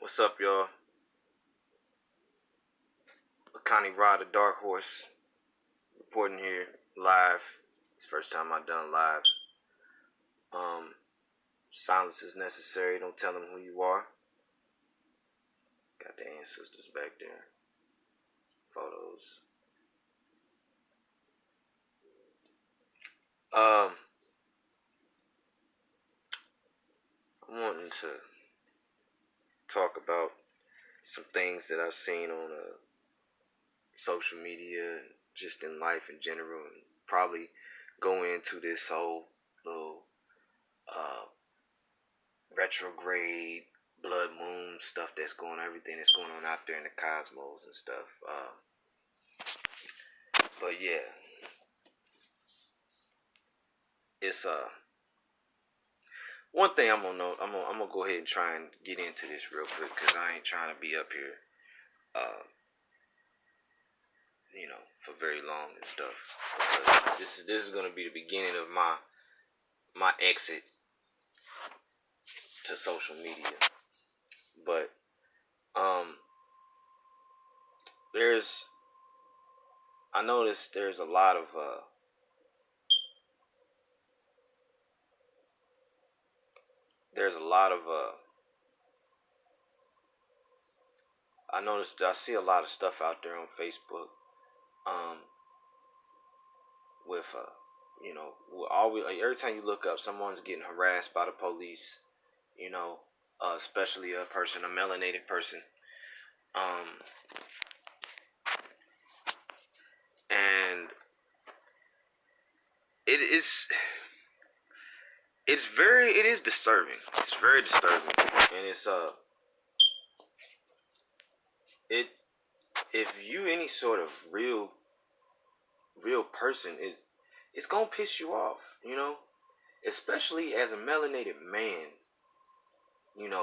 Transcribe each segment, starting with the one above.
What's up, y'all? Connie Rod, the Dark Horse, reporting here live. It's the first time I've done lives. Silence is necessary. Don't tell them who you are. Got the ancestors back there. Some photos. I'm wanting to talk about some things that I've seen on social media and just in life in general, and probably go into this whole little retrograde blood moon stuff that's going on, everything that's going on out there in the cosmos and stuff. But yeah, it's one thing I'm gonna know. I'm gonna go ahead and try and get into this real quick because I ain't trying to be up here, uh, for very long and stuff. Because this is gonna be the beginning of my exit to social media. But I noticed there's a lot of I see a lot of stuff out there on Facebook, with every time you look up, someone's getting harassed by the police, especially a melanated person, and it is disturbing. It's very disturbing, and it if you any sort of real person, it's gonna piss you off, especially as a melanated man, and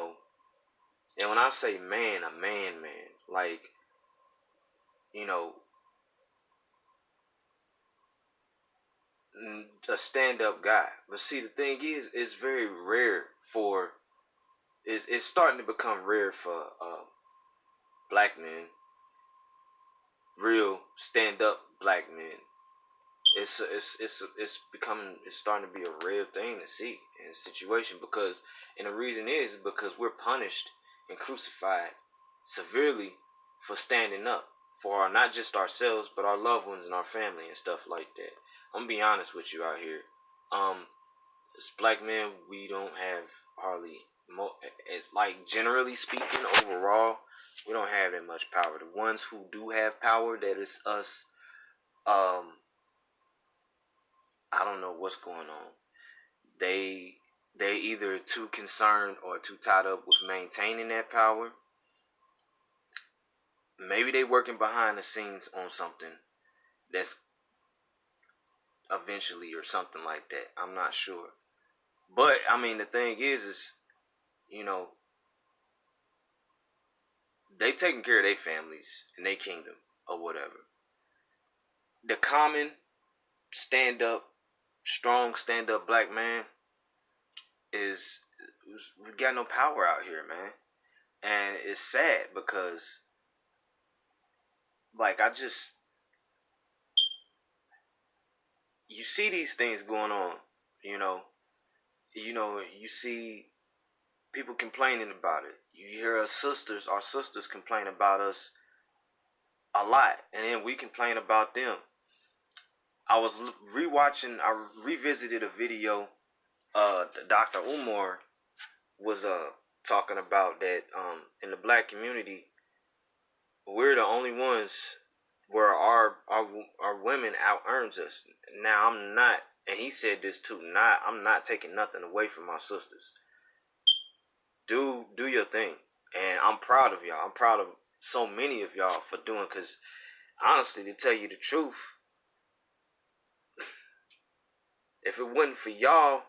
when I say man, a man, like, you know, a stand-up guy. But see, the thing is, it's very rare for, it's starting to become rare for black men, real stand-up black men. It's starting to be a rare thing to see in a situation, because, and the reason is because we're punished and crucified severely for standing up for not just ourselves but our loved ones and our family and stuff like that. I'm gonna be honest with you out here. As black men, we don't have hardly it's like, generally speaking, overall, we don't have that much power. The ones who do have power, that is us. I don't know what's going on. They either too concerned or too tied up with maintaining that power. Maybe they working behind the scenes on something that's eventually, or something like that. I'm not sure. But I mean, the thing is they taking care of their families and their kingdom or whatever. The common strong stand up black man is we got no power out here, man. And it's sad because, like, you see these things going on, you see people complaining about it. You hear our sisters complain about us a lot, and then we complain about them. I was I revisited a video. Dr. Umar was talking about that, in the black community, we're the only ones where our women out earns us. Now, I'm not, and he said this too. I'm not taking nothing away from my sisters. Do your thing, and I'm proud of y'all. I'm proud of so many of y'all for doing. Because honestly, to tell you the truth, if it wasn't for y'all,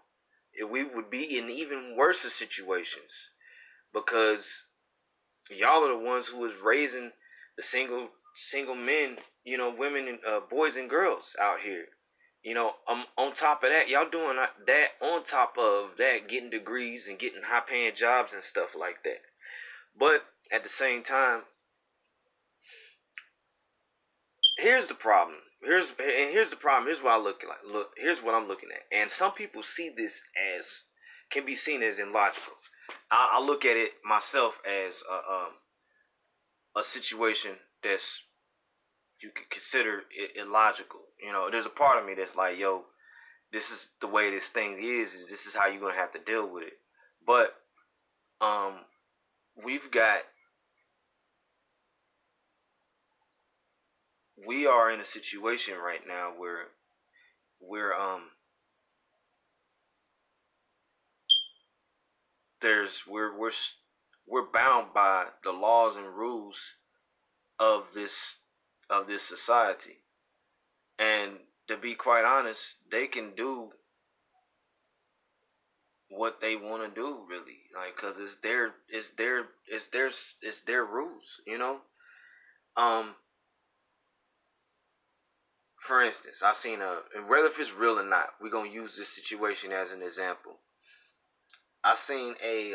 we would be in even worse situations, because y'all are the ones who is raising the single men, women and boys and girls out here. On top of that, y'all doing that, on top of that, getting degrees and getting high paying jobs and stuff like that. But at the same time, here's the problem. Here's the problem. Here's what I look. Here's what I'm looking at. And some people see this as can be seen as illogical. I look at it myself as a situation that's you can consider illogical. You know, there's a part of me that's like, yo, this is the way this thing is this is how you're gonna have to deal with it. But um, we've got we are in a situation right now where we're there's we're bound by the laws and rules of this society, and to be quite honest, they can do what they want to do, really, like, because it's their rules, you know. um for instance, I seen and whether if it's real or not, we're gonna use this situation as an example. I seen a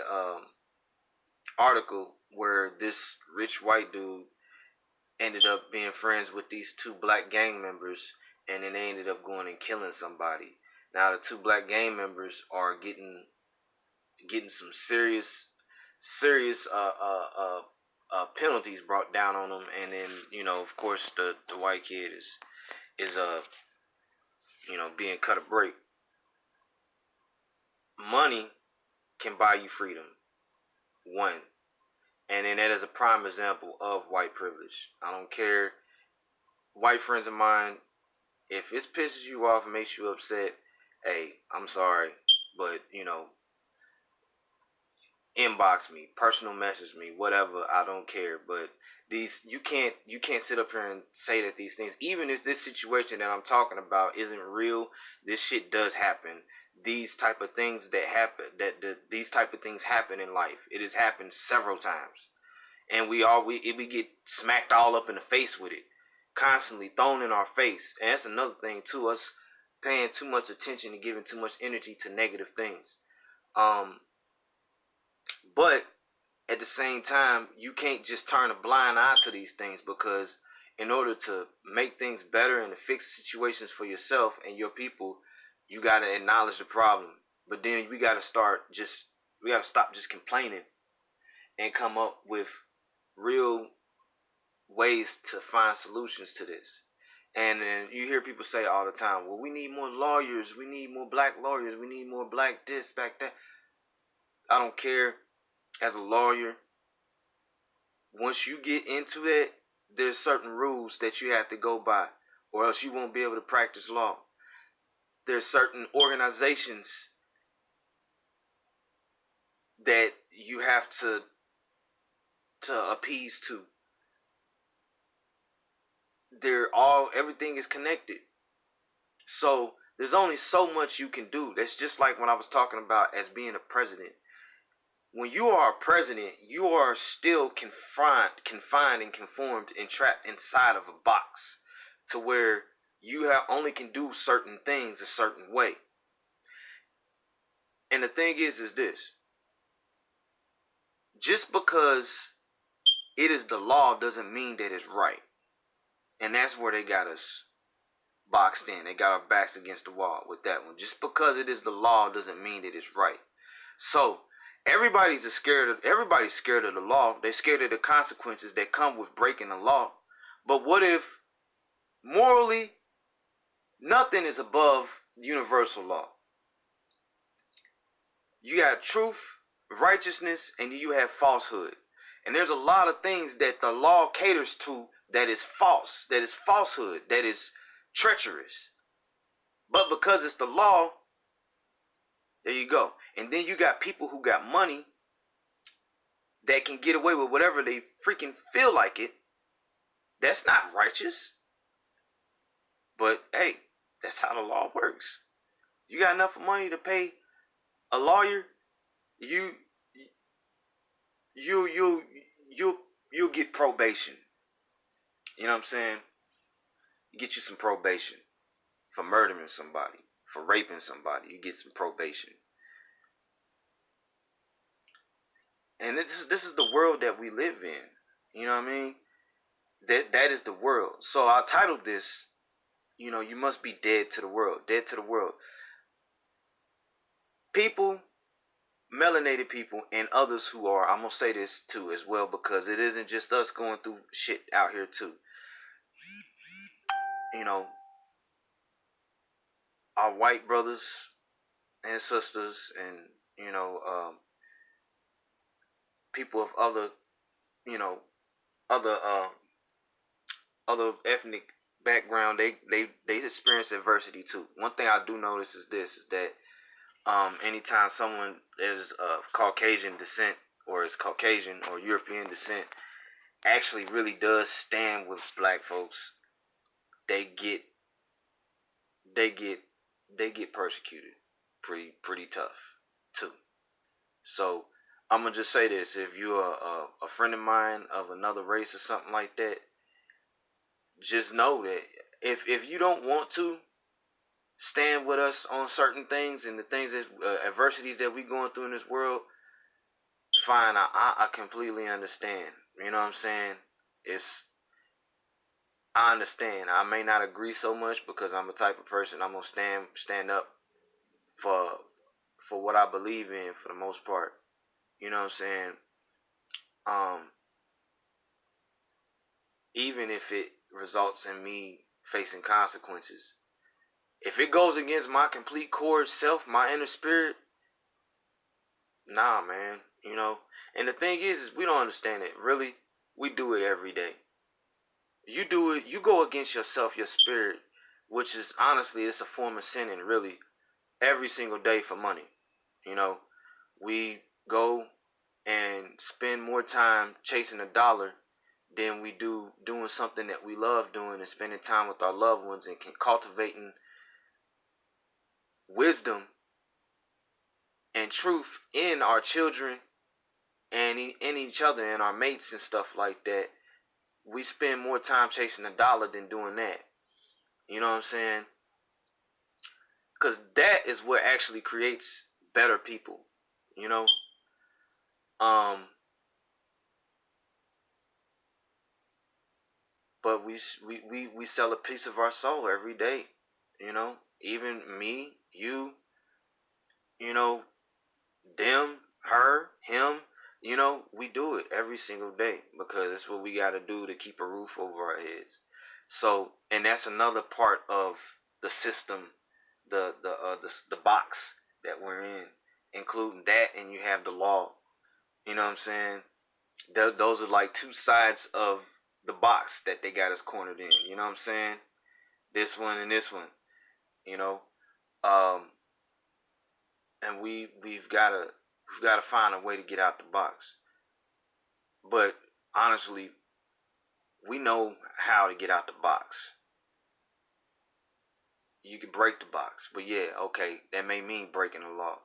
article where this rich white dude ended up being friends with these two black gang members, and then they ended up going and killing somebody. Now the two black gang members are getting some serious penalties brought down on them, and then, you know, of course, the white kid is being cut a break. Money can buy you freedom, one, and then that is a prime example of white privilege. I don't care, white friends of mine, if it pisses you off and makes you upset, hey, I'm sorry, but, you know, inbox me, personal message me, whatever. I don't care. But these you can't sit up here and say that these things, even if this situation that I'm talking about isn't real, this shit does happen. These type of things that happen, these type of things happen in life. It has happened several times, and we get smacked all up in the face with it, constantly thrown in our face. And that's another thing too, us paying too much attention and giving too much energy to negative things. Um, but at the same time, you can't just turn a blind eye to these things, because in order to make things better and to fix situations for yourself and your people, you got to acknowledge the problem. But then we got to stop just complaining and come up with real ways to find solutions to this. And then you hear people say all the time, well, we need more lawyers, we need more black lawyers, we need more black this, back that. I don't care. As a lawyer, once you get into it, there's certain rules that you have to go by, or else you won't be able to practice law. There's certain organizations that you have to appease to. Everything is connected. So there's only so much you can do. That's just like when I was talking about as being a president. When you are a president, you are still confined and conformed and trapped inside of a box, to where only can do certain things a certain way. And the thing is this: just because it is the law doesn't mean that it's right. And that's where they got us boxed in. They got our backs against the wall with that one. Just because it is the law doesn't mean that it's right. So everybody's scared of the law. They're scared of the consequences that come with breaking the law. But what if morally nothing is above universal law? You got truth, righteousness, and you have falsehood. And there's a lot of things that the law caters to that is false, that is falsehood, that is treacherous. But because it's the law, there you go. And then you got people who got money that can get away with whatever they freaking feel like it. That's not righteous. But hey, that's how the law works. You got enough money to pay a lawyer, you you'll get probation. You know what I'm saying? You get you some probation for murdering somebody, for raping somebody. You get some probation. And this is the world that we live in. You know what I mean? That is the world. So I titled this, you must be dead to the world. Dead to the world. People, melanated people, and others who are, I'm gonna say this too as well, because it isn't just us going through shit out here too. You know, our white brothers and sisters, and people of other, you know, other other ethnic background, they experience adversity too. One thing I do notice is this: is that anytime someone is of Caucasian descent, or is Caucasian or European descent, actually really does stand with black folks, they get they get they get persecuted pretty tough too. So I'm gonna just say this: if you're a friend of mine of another race or something like that, just know that if you don't want to stand with us on certain things and the things that adversities that we going through in this world, fine. I completely understand. You know what I'm saying? It's I understand. I may not agree so much because I'm a type of person, I'm gonna stand up for what I believe in for the most part. You know what I'm saying? Um, Even if it results in me facing consequences. If it goes against my complete core self, my inner spirit, nah, man. You know. And the thing is we don't understand it. Really, we do it every day. You do it. You go against yourself, your spirit, which is honestly, it's a form of sinning. Really, every single day for money. You know, we go and spend more time chasing a dollar than we do doing something that we love doing and spending time with our loved ones and cultivating wisdom and truth in our children and in each other and our mates and stuff like that. We spend more time chasing a dollar than doing that. You know what I'm saying? Because that is what actually creates better people. You know? Um, but we sell a piece of our soul every day. You know? Even me, you know, them, her, him, we do it every single day because it's what we got to do to keep a roof over our heads. So, and that's another part of the system, the box that we're in, including that, and you have the law. You know what I'm saying? Those are like two sides of the box that they got us cornered in. You know what I'm saying? This one and this one. You know, um, and we've got to find a way to get out the box. But honestly, we know how to get out the box. You can break the box, but yeah, okay, that may mean breaking the law.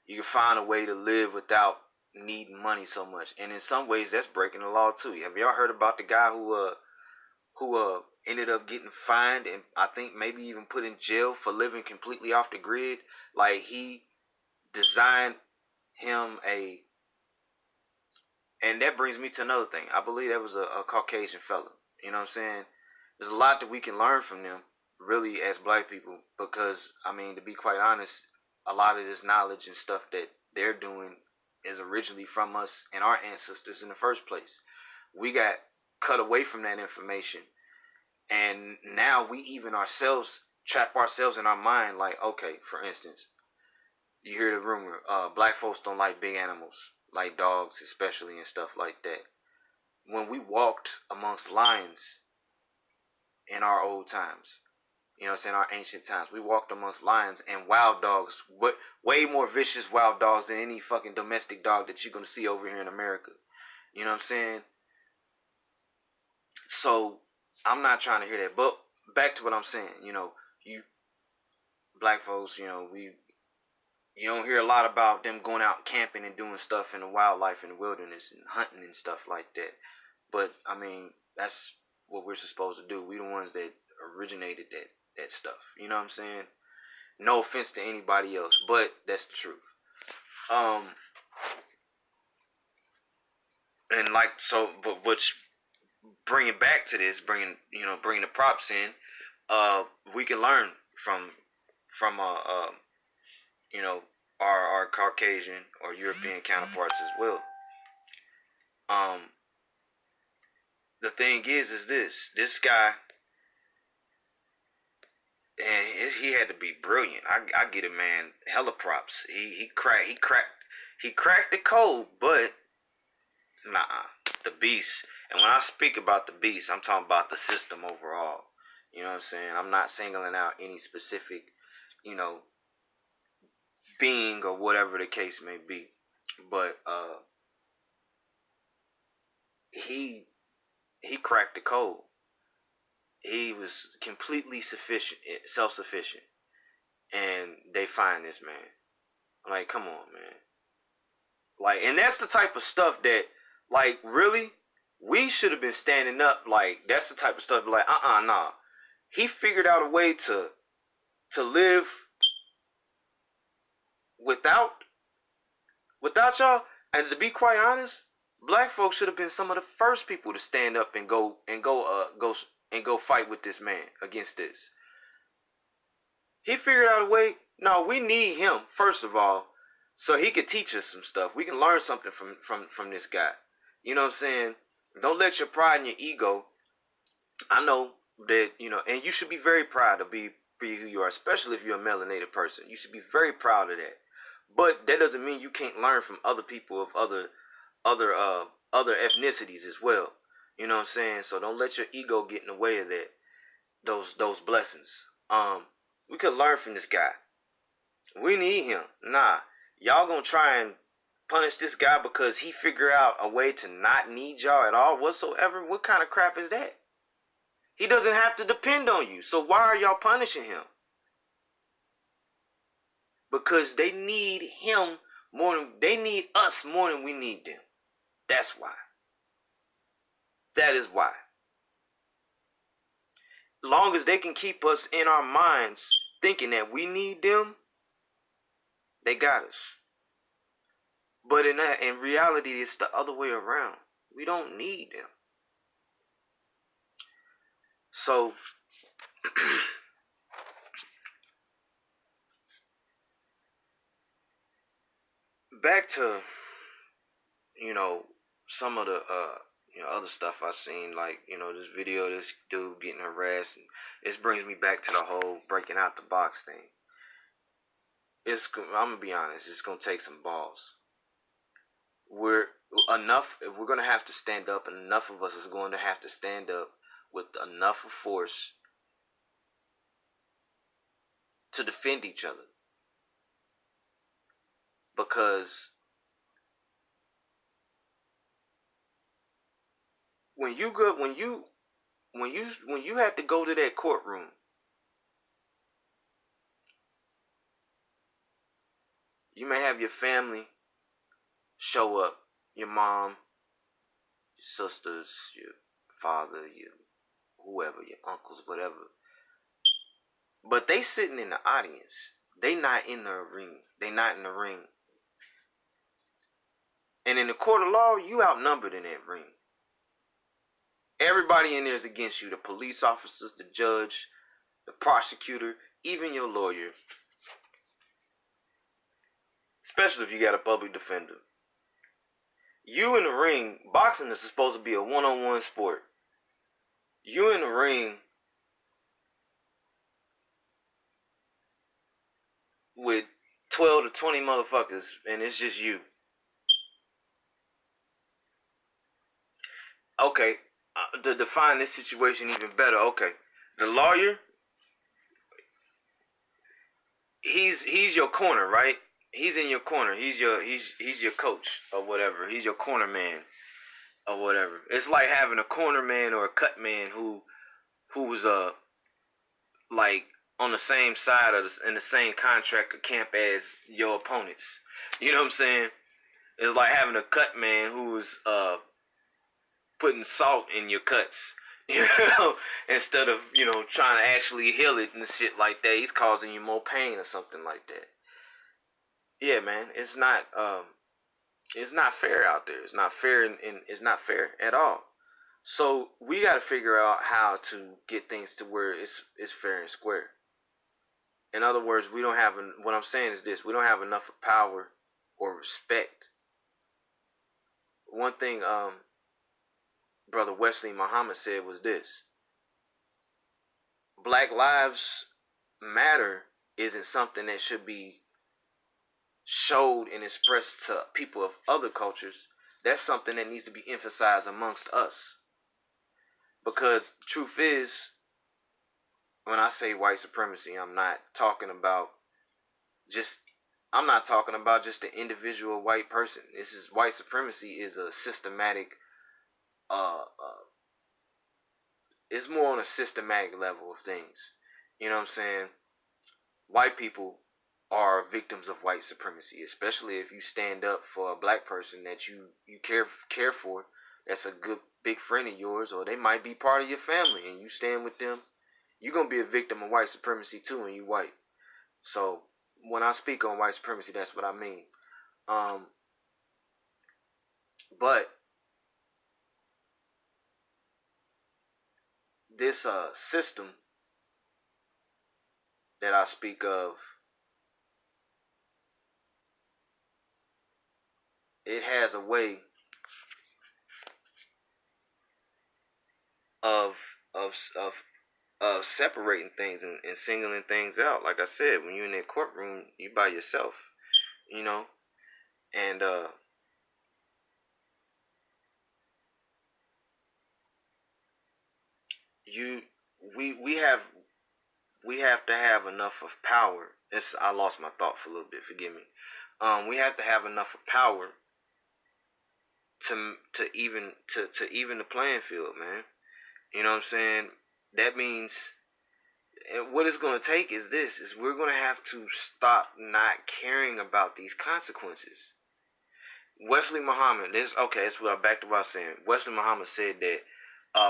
You can find a way to live without needing money so much, and in some ways, that's breaking the law too. Have y'all heard about the guy who ended up getting fined and I think maybe even put in jail for living completely off the grid? Like he designed him a And that brings me to another thing. I believe that was a Caucasian fella. You know what I'm saying? There's a lot that we can learn from them, really, as black people, because, I mean, to be quite honest, a lot of this knowledge and stuff that they're doing is originally from us and our ancestors in the first place. We got cut away from that information, and now we even ourselves trap ourselves in our mind, like, okay, for instance, you hear the rumor, black folks don't like big animals, like dogs especially and stuff like that. When we walked amongst lions in our old times, you know what I'm saying, our ancient times, we walked amongst lions and wild dogs, way more vicious wild dogs than any fucking domestic dog that you're gonna see over here in America. You know what I'm saying? So I'm not trying to hear that. But back to what I'm saying, you black folks, you don't hear a lot about them going out camping and doing stuff in the wildlife in the wilderness and hunting and stuff like that. But I mean, that's what we're supposed to do. We the ones that originated that stuff. You know what I'm saying? No offense to anybody else, but that's the truth. Um, and like so, but which bringing back to this, bringing the props in, we can learn from you know, our Caucasian or European counterparts as well. Um, the thing is this guy, and he had to be brilliant. I get it, man. Hella props. He cracked the code, but nah, the beast. And when I speak about the beast, I'm talking about the system overall. You know what I'm saying? I'm not singling out any specific, you know, being or whatever the case may be. But he he cracked the code. He was completely self sufficient, and they find this man. I'm like, come on, man. Like, and that's the type of stuff that, like, really, we should have been standing up. Like, that's the type of stuff. Like, nah. He figured out a way to live without y'all. And to be quite honest, black folks should have been some of the first people to stand up and go fight with this man against this. He figured out a way. No, we need him first of all, so he could teach us some stuff. We can learn something from this guy. You know what I'm saying? Don't let your pride and your ego. I know that, and you should be very proud to be who you are, especially if you're a melanated person. You should be very proud of that. But that doesn't mean you can't learn from other people of other ethnicities as well. You know what I'm saying? So don't let your ego get in the way of that. Those blessings. We could learn from this guy. We need him. Nah, y'all gonna try and punish this guy because he figured out a way to not need y'all at all whatsoever? What kind of crap is that? He doesn't have to depend on you. So why are y'all punishing him? Because they need him they need us more than we need them. That's why. That is why. Long as they can keep us in our minds thinking that we need them, they got us. But in reality, it's the other way around. We don't need them. So back to some of the other stuff I've seen, like this video of this dude getting harassed, and this brings me back to the whole breaking out the box thing. I'm gonna be honest, it's gonna take some balls. If we're gonna have to stand up, and enough of us is going to have to stand up with enough of force to defend each other. Because when you have to go to that courtroom, you may have your family show up, your mom, your sisters, your father, your whoever, your uncles, whatever. But they sitting in the audience. They not in the ring. They not in the ring. And in the court of law, you outnumbered in that ring. Everybody in there is against you. The police officers, the judge, the prosecutor, even your lawyer. Especially if you got a public defender. You in the ring, boxing is supposed to be a one-on-one sport. You in the ring with 12 to 20 motherfuckers, and it's just you. Okay, to define this situation even better, okay, the lawyer, he's your corner, right? He's in your corner. He's your coach or whatever. He's your corner man or whatever. It's like having a corner man or a cut man who was like on the same side of in the same contract or camp as your opponents. You know what I'm saying? It's like having a cut man who was putting salt in your cuts, instead of trying to actually heal it and shit like that. He's causing you more pain or something like that. Yeah, man, it's not It's not fair out there. It's not fair, and it's not fair at all. So we got to figure out how to get things to where it's fair and square. In other words, we don't have. What I'm saying is this: we don't have enough power or respect. One thing, Brother Wesley Muhammad said was this: Black Lives Matter isn't something that should be showed and expressed to people of other cultures. That's something that needs to be emphasized amongst us. Because the truth is, when I say white supremacy, just I'm not talking about just the individual white person. This is white supremacy is a systematic it's more on a systematic level of things. You know what I'm saying? White people are victims of white supremacy, especially if you stand up for a black person that you care for, that's a good big friend of yours, or they might be part of your family, and you stand with them. You're gonna be a victim of white supremacy too, when you white. So when I speak on white supremacy, that's what I mean. Um, but this system that I speak of, it has a way of of of separating things and singling things out. Like I said, when you're in that courtroom, you by yourself, you know, and you we have to have enough of power. It's I lost my thought for a little bit. Forgive me. We have to have enough of power to even the playing field, man. You know what I'm saying? That means, and what it's going to take is this: is we're going to have to stop not caring about these consequences. Wesley Muhammad, this okay. That's what I back to what I was saying. Wesley Muhammad said that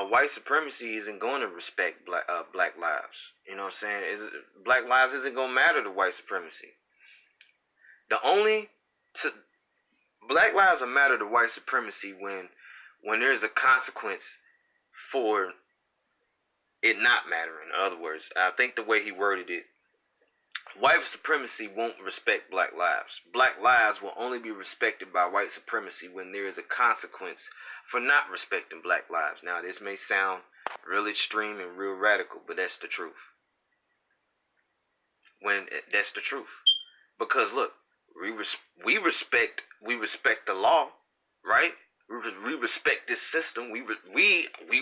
white supremacy isn't going to respect black lives. You know what I'm saying? Black lives isn't going to matter to white supremacy. The only to black lives will matter to white supremacy when there's a consequence for it not mattering. In other words, I think the way he worded it, white supremacy won't respect black lives. Black lives will only be respected by white supremacy when there is a consequence for not respecting black lives. Now, this may sound real extreme and real radical, but that's the truth. That's the truth. Because look, we respect the law, right? We respect this system. We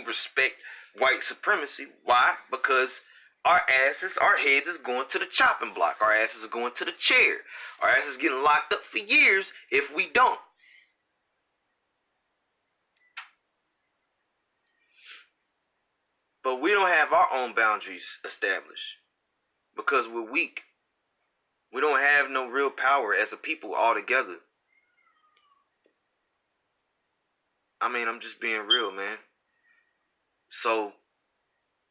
respect white supremacy. Why? Because our heads is going to the chopping block. Our asses are going to the chair. Our asses getting locked up for years if we don't. But we don't have our own boundaries established because we're weak. We don't have no real power as a people altogether. I mean, I'm just being real, man. So,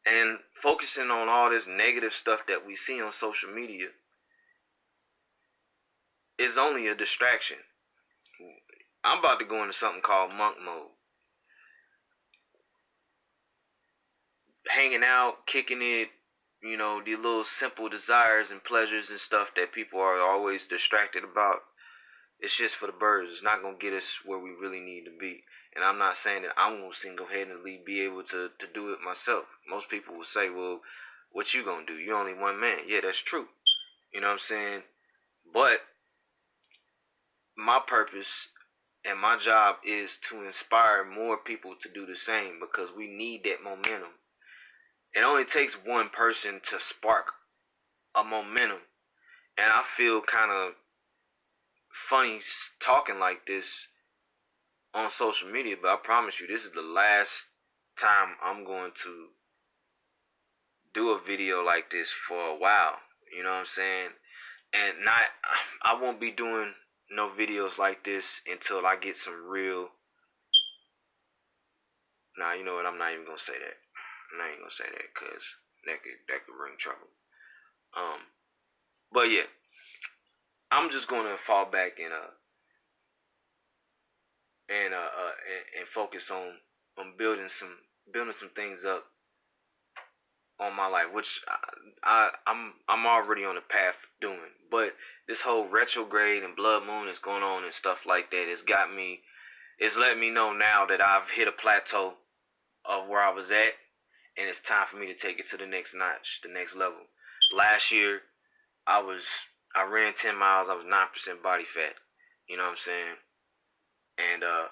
and focusing on all this negative stuff that we see on social media is only a distraction. I'm about to go into something called monk mode. Hanging out, kicking it, you know, the little simple desires and pleasures and stuff that people are always distracted about. It's just for the birds. It's not going to get us where we really need to be. And I'm not saying that I'm going to single-handedly be able to do it myself. Most people will say, well, what you going to do? You're only one man. Yeah, that's true. You know what I'm saying? But my purpose and my job is to inspire more people to do the same because we need that momentum. It only takes one person to spark a momentum. And I feel kind of funny talking like this on social media, but I promise you, this is the last time I'm going to do a video like this for a while. You know what I'm saying? And I won't be doing no videos like this until I get some real. Nah, you know what? I'm not even gonna say that. I'm not even gonna say that because that could bring trouble. But yeah, I'm just gonna fall back and and focus on building some things up on my life, which I'm already on the path of doing. But this whole retrograde and blood moon that's going on and stuff like that it's let me know now that I've hit a plateau of where I was at, and it's time for me to take it to the next notch, the next level. Last year, I was I ran 10 miles. I was 9% body fat. You know what I'm saying? And I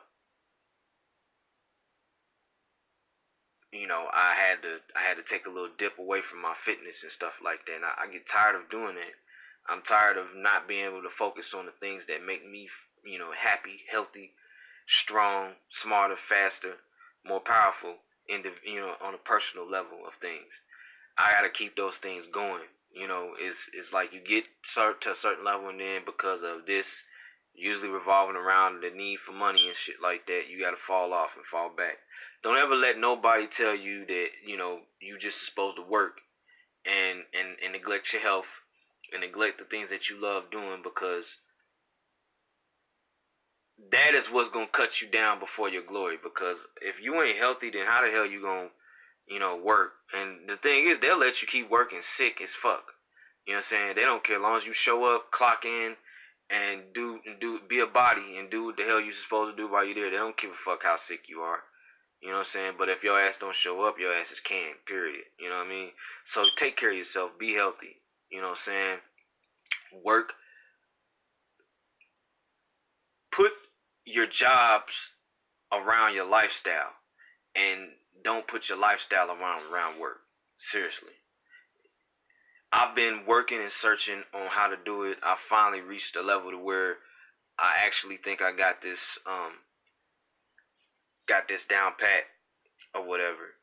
had to take a little dip away from my fitness and stuff like that. And I get tired of doing it. I'm tired of not being able to focus on the things that make me, happy, healthy, strong, smarter, faster, more powerful on a personal level of things. I gotta keep those things going. It's like you get to a certain level, and then because of this, usually revolving around the need for money and shit like that, you gotta fall off and fall back. Don't ever let nobody tell you that you just supposed to work and neglect your health and neglect the things that you love doing, because that is what's gonna cut you down before your glory. Because if you ain't healthy, then how the hell you gonna work? And the thing is, they'll let you keep working sick as fuck. You know what I'm saying? They don't care as long as you show up, clock in, and be a body and do what the hell you supposed to do while you're there. They don't give a fuck how sick you are. You know what I'm saying? But if your ass don't show up, your ass is canned. Period. You know what I mean? So take care of yourself. Be healthy. You know what I'm saying? Work. Put your jobs around your lifestyle, and don't put your lifestyle around work. Seriously. I've been working and searching on how to do it. I finally reached a level to where I actually think I got this down pat or whatever.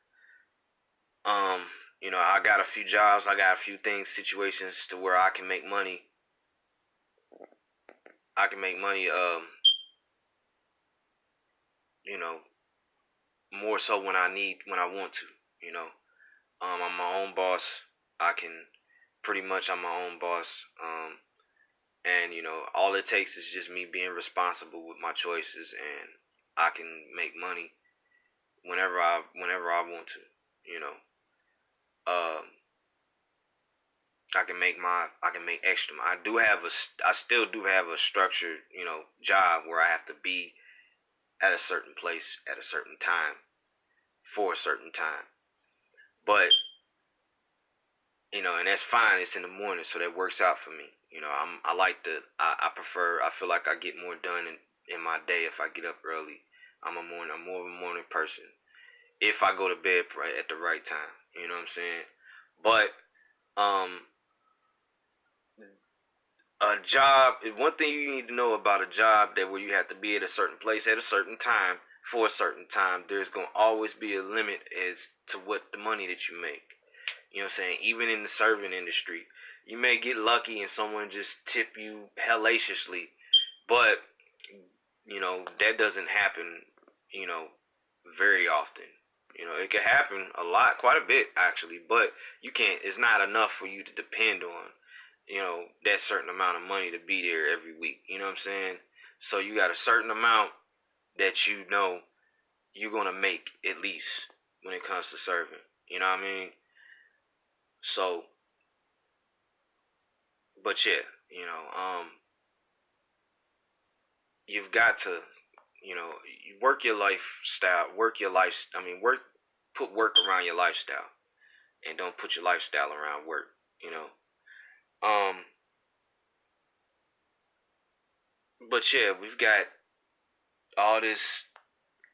I got a few jobs, I got a few situations to where I can make money. I can make money, you know, more so when I want to, you know. I'm my own boss. I'm my own boss. And all it takes is just me being responsible with my choices, and I can make money whenever I want to, you know. Um, I can make extra. I still do have a structured, job where I have to be at a certain place at a certain time for a certain time. But and that's fine. It's in the morning, so that works out for me. I prefer. I feel like I get more done in my day if I get up early. I'm more of a morning person. If I go to bed right at the right time, you know what I'm saying. But um, a job. One thing you need to know about a job, that where you have to be at a certain place at a certain time for a certain time, there's gonna always be a limit as to what the money that you make. You know what I'm saying? Even in the serving industry, you may get lucky and someone just tip you hellaciously, but that doesn't happen. You know, very often. It can happen a lot, quite a bit actually, but you can't. It's not enough for you to depend on. That certain amount of money to be there every week. You know what I'm saying? So you got a certain amount that you're gonna make at least when it comes to serving. You know what I mean? So, but yeah, you've got to, you work your lifestyle, work your life. I mean, put work around your lifestyle, and don't put your lifestyle around work. You know. But yeah, we've got all this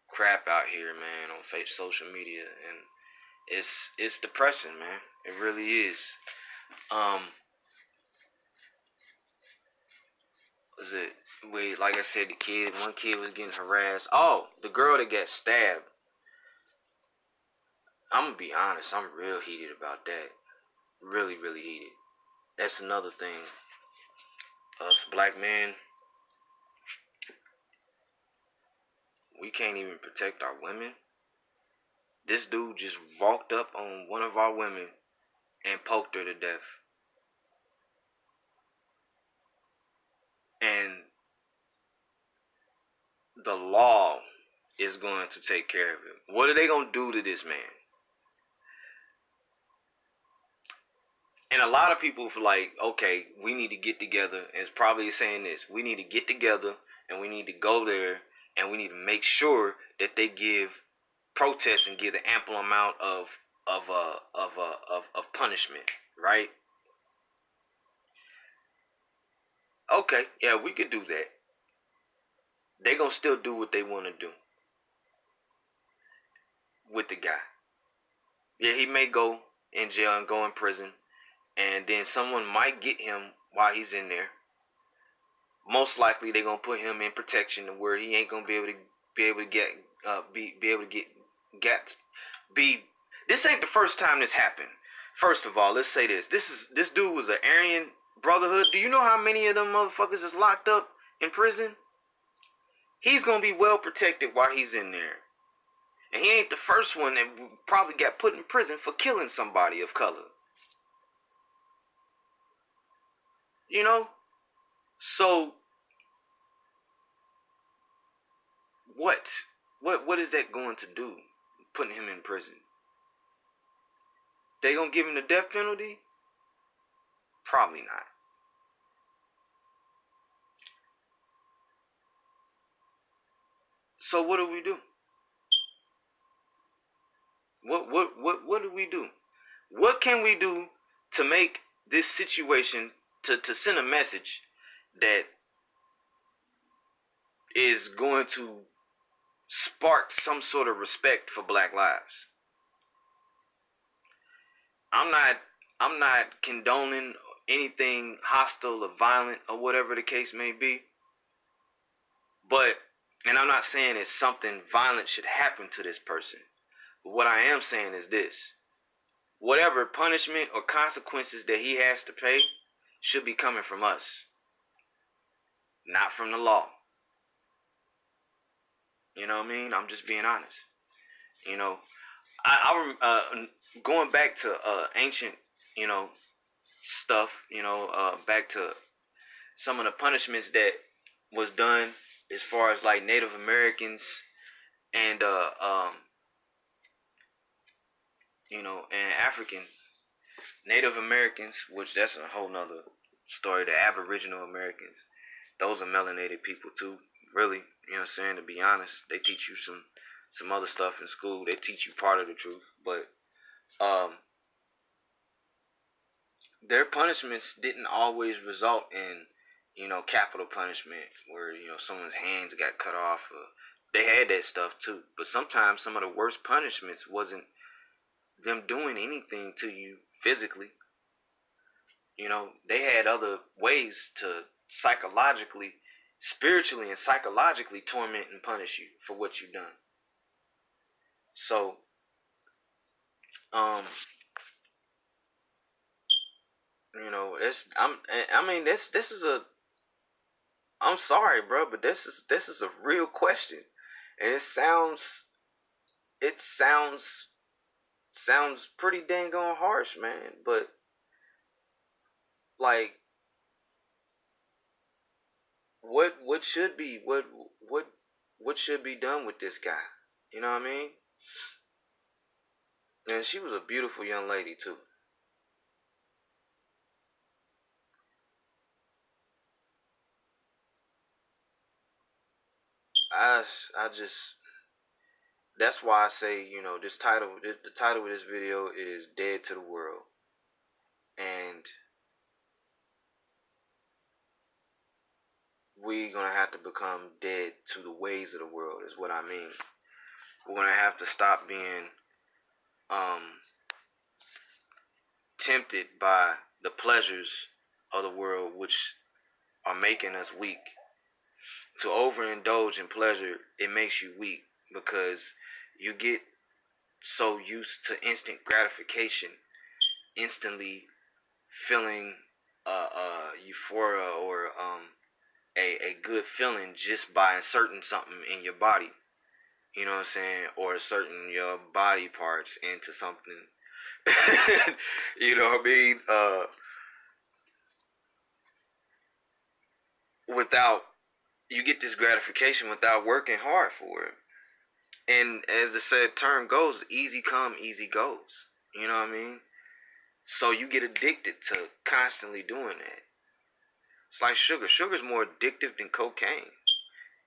crap out here, man, on social media, and it's depressing, man. It really is. Um, was it? Wait, like I said, one kid was getting harassed. Oh, the girl that got stabbed. I'm gonna be honest. I'm real heated about that. Really, really heated. That's another thing. Us black men, we can't even protect our women. This dude just walked up on one of our women and poked her to death. And the law is going to take care of it. What are they going to do to this man? And a lot of people feel like, okay, we need to get together. And it's probably saying this: we need to get together and we need to go there and we need to make sure that they give protests and give the ample amount of punishment, right? Okay, yeah, we could do that. They gonna still do what they want to do with the guy. Yeah, he may go in jail and go in prison, and then someone might get him while he's in there. Most likely, they're gonna put him in protection to where he ain't gonna be able to get be able to get be. This ain't the first time this happened. First of all, let's say this. This dude was an Aryan Brotherhood. Do you know how many of them motherfuckers is locked up in prison? He's gonna be well protected while he's in there. And he ain't the first one that probably got put in prison for killing somebody of color. You know? So what? What is that going to do? Putting him in prison? They gonna give him the death penalty? Probably not. So what do we do? What do we do? What can we do to make this situation to send a message that is going to spark some sort of respect for Black lives? I'm not condoning anything hostile or violent or whatever the case may be. But, and I'm not saying that something violent should happen to this person. But what I am saying is this: whatever punishment or consequences that he has to pay should be coming from us, not from the law. You know what I mean? I'm just being honest. You know, I going back to ancient, stuff. Back to some of the punishments that was done as far as like Native Americans and and African Native Americans, which that's a whole nother story. The Aboriginal Americans, those are melanated people too. Really, you know what I'm saying? To be honest, they teach you some other stuff in school. They teach you part of the truth, but their punishments didn't always result in capital punishment where someone's hands got cut off. They had that stuff too, but sometimes some of the worst punishments wasn't them doing anything to you physically. They had other ways to psychologically, spiritually, and psychologically torment and punish you for what you've done. So, this is a. I'm sorry, bro, but this is a real question, and it sounds pretty dang on harsh, man. But like, what should be what should be done with this guy? You know what I mean? And she was a beautiful young lady too. I just that's why I say the title of this video is "Dead to the World," and we're gonna have to become dead to the ways of the world. Is what I mean. We're gonna have to stop being tempted by the pleasures of the world, which are making us weak. To overindulge in pleasure, it makes you weak because you get so used to instant gratification, instantly feeling euphoria or a good feeling just by inserting something in your body. You know what I'm saying? Or inserting your body parts into something. You know what I mean? Without you get this gratification without working hard for it. And as the said term goes, easy come, easy goes. You know what I mean? So you get addicted to constantly doing that. It's like sugar. Sugar's more addictive than cocaine.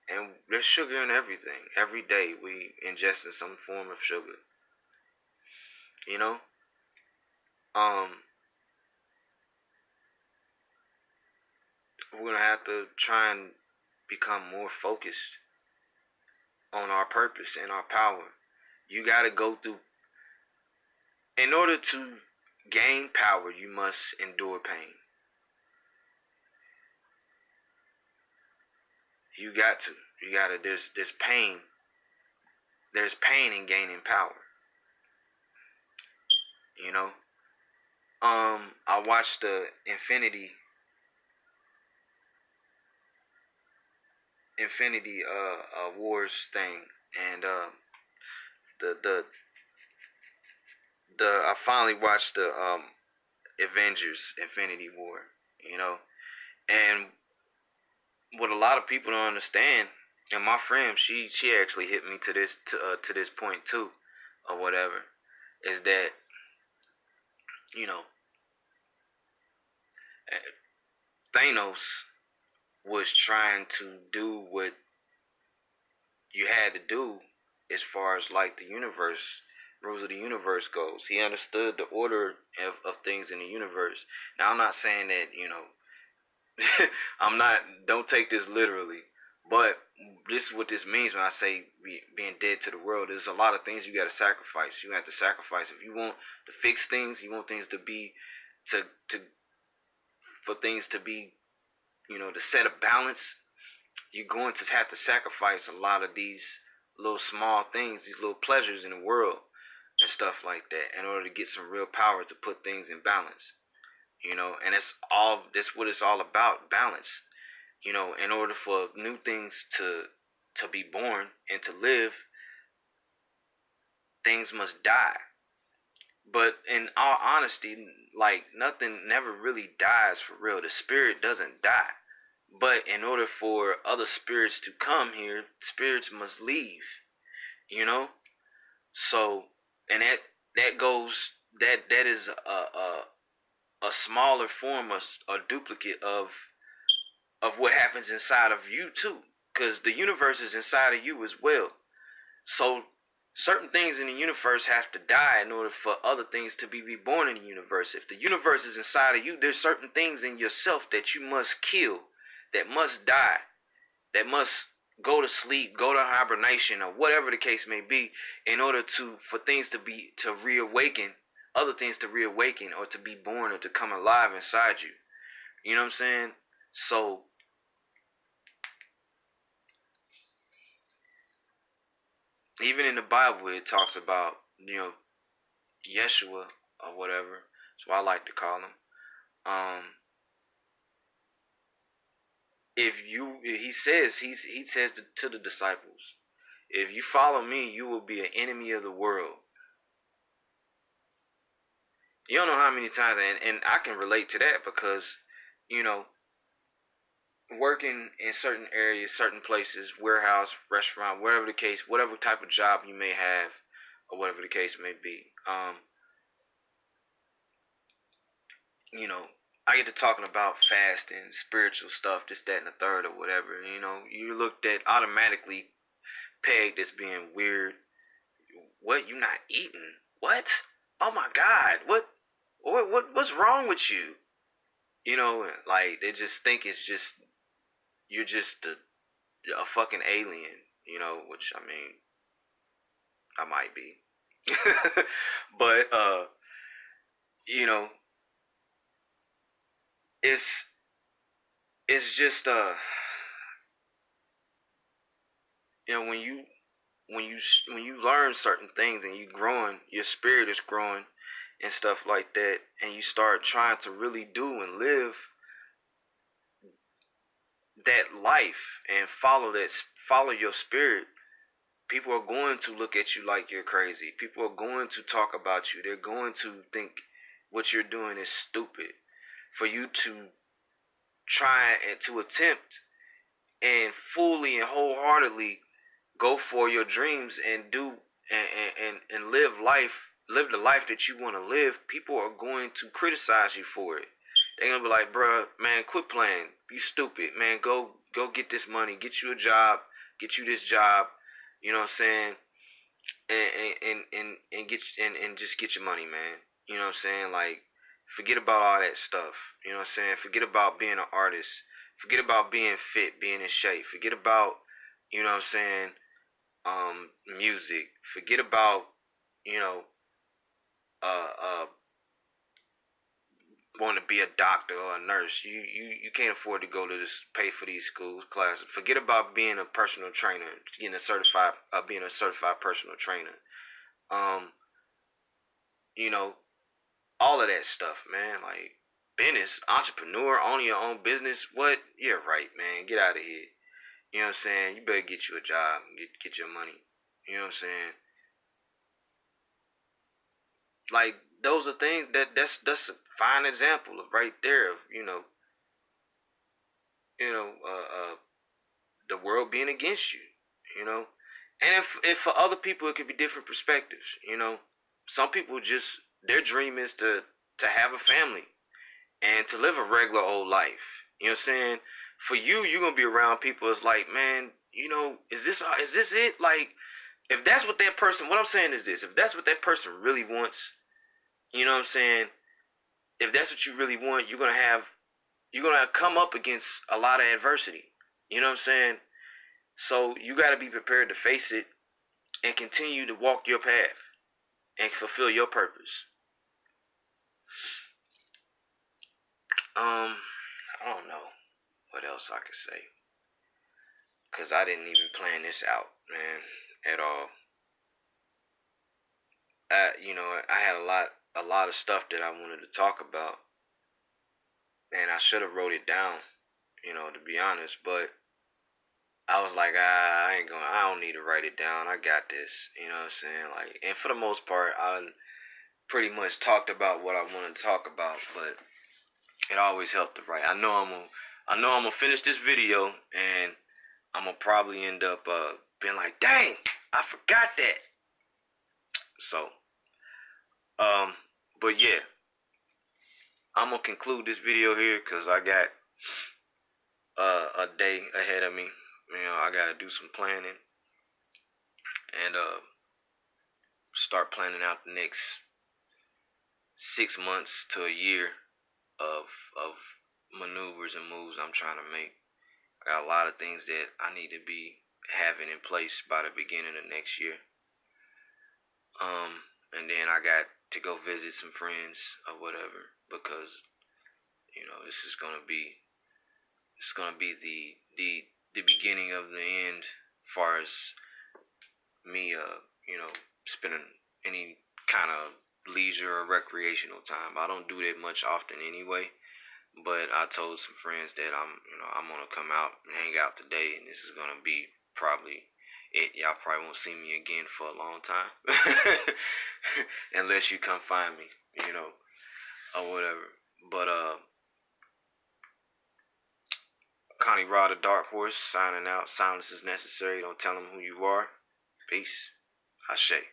And there's sugar in everything. Every day we ingest in some form of sugar. You know? Um, we're gonna have to try and become more focused on our purpose and our power. You gotta go through, in order to gain power, you must endure pain. You got to. You gotta, there's pain. There's pain in gaining power. You know? I watched the Infinity Wars thing, and the I finally watched the Avengers Infinity War, you know, and what a lot of people don't understand, and my friend, she actually hit me to this point too, or whatever, is that, you know, Thanos was trying to do what you had to do as far as like the universe, rules of the universe goes. He understood the order of things in the universe. Now I'm not saying that, you know, I'm not, don't take this literally, but this is what this means when I say being dead to the world. There's a lot of things you got to sacrifice. You have to sacrifice if you want to fix things. You want things to be to for things to be, you know, to set a balance. You're going to have to sacrifice a lot of these little small things, these little pleasures in the world and stuff like that, in order to get some real power to put things in balance. You know, and that's what it's all about, balance. You know, in order for new things to be born and to live, things must die. But in all honesty, like, nothing never really dies for real. The spirit doesn't die. But in order for other spirits to come here, spirits must leave, you know? So, and that goes, that is a smaller form, a duplicate of what happens inside of you too, because the universe is inside of you as well. So certain things in the universe have to die in order for other things to be reborn in the universe. If the universe is inside of you, there's certain things in yourself that you must kill, that must die, that must go to sleep, go to hibernation, or whatever the case may be, in order for things to reawaken, other things to reawaken or to be born or to come alive inside you. You know what I'm saying? So even in the Bible, it talks about, you know, Yeshua or whatever. That's what I like to call him. Um, he says to the disciples, if you follow me, you will be an enemy of the world. You don't know how many times, and I can relate to that because, you know, working in certain areas, certain places, warehouse, restaurant, whatever the case, whatever type of job you may have, or whatever the case may be. You know, I get to talking about fasting, spiritual stuff, this, that, and the third, or whatever. You know, you looked at automatically pegged as being weird. What, you not eating? What? Oh my God! What's wrong with you? You know, like they just think it's just you're just a fucking alien. You know, which I mean, I might be, but you know, it's it's just you know, when you learn certain things and you growing, your spirit is growing and stuff like that, and you start trying to really do and live that life and follow your spirit. People are going to look at you like you're crazy. People are going to talk about you. They're going to think what you're doing is stupid. For you to try and to attempt and fully and wholeheartedly go for your dreams and do and live the life that you want to live, people are going to criticize you for it. They're gonna be like, bruh, man, quit playing. You stupid, man. Go get this money. Get you a job. Get you this job. You know what I'm saying? And get and just get your money, man. You know what I'm saying? Like, forget about all that stuff. You know what I'm saying? Forget about being an artist. Forget about being fit, being in shape. Forget about, you know what I'm saying, music. Forget about, you know, uh want to be a doctor or a nurse. You can't afford to go to this, pay for these school classes. Forget about being a personal trainer, getting a certified being a certified personal trainer. Um, you know, all of that stuff, man. Like, business, entrepreneur, owning your own business. What? Yeah, right, man. Get out of here. You know what I'm saying? You better get you a job and get your money. You know what I'm saying? Like, those are things that's a fine example of right there of, you know, the world being against you, you know. And if for other people it could be different perspectives, you know. Some people just, their dream is to have a family and to live a regular old life. You know what I'm saying? For you, you're gonna be around people. It's like, man, is this it? Like, if that's what that person, what I'm saying is this: if that's what that person really wants, you know what I'm saying? If that's what you really want, you're gonna come up against a lot of adversity. You know what I'm saying? So you got to be prepared to face it and continue to walk your path and fulfill your purpose. I don't know what else I could say, cause I didn't even plan this out, man, at all. I had a lot of stuff that I wanted to talk about, and I should have wrote it down, to be honest. But I was like, I don't need to write it down. I got this. You know what I'm saying? Like, and for the most part, I pretty much talked about what I wanted to talk about, but it always helped to write. I know I'm gonna finish this video, and I'm gonna probably end up being like, dang, I forgot that. So, um, but yeah, I'm gonna conclude this video here because I got a day ahead of me. I gotta do some planning and start planning out the next 6 months to a year of of maneuvers and moves I'm trying to make. I got a lot of things that I need to be having in place by the beginning of next year. And then I got to go visit some friends or whatever because this is gonna be the beginning of the end, as far as me spending any kind of leisure or recreational time. I don't do that much often anyway. But I told some friends that I'm gonna come out and hang out today, and this is gonna be probably it. Y'all probably won't see me again for a long time, unless you come find me, or whatever. But Connie Rod, the Dark Horse, signing out. Silence is necessary. Don't tell them who you are. Peace. Ashe.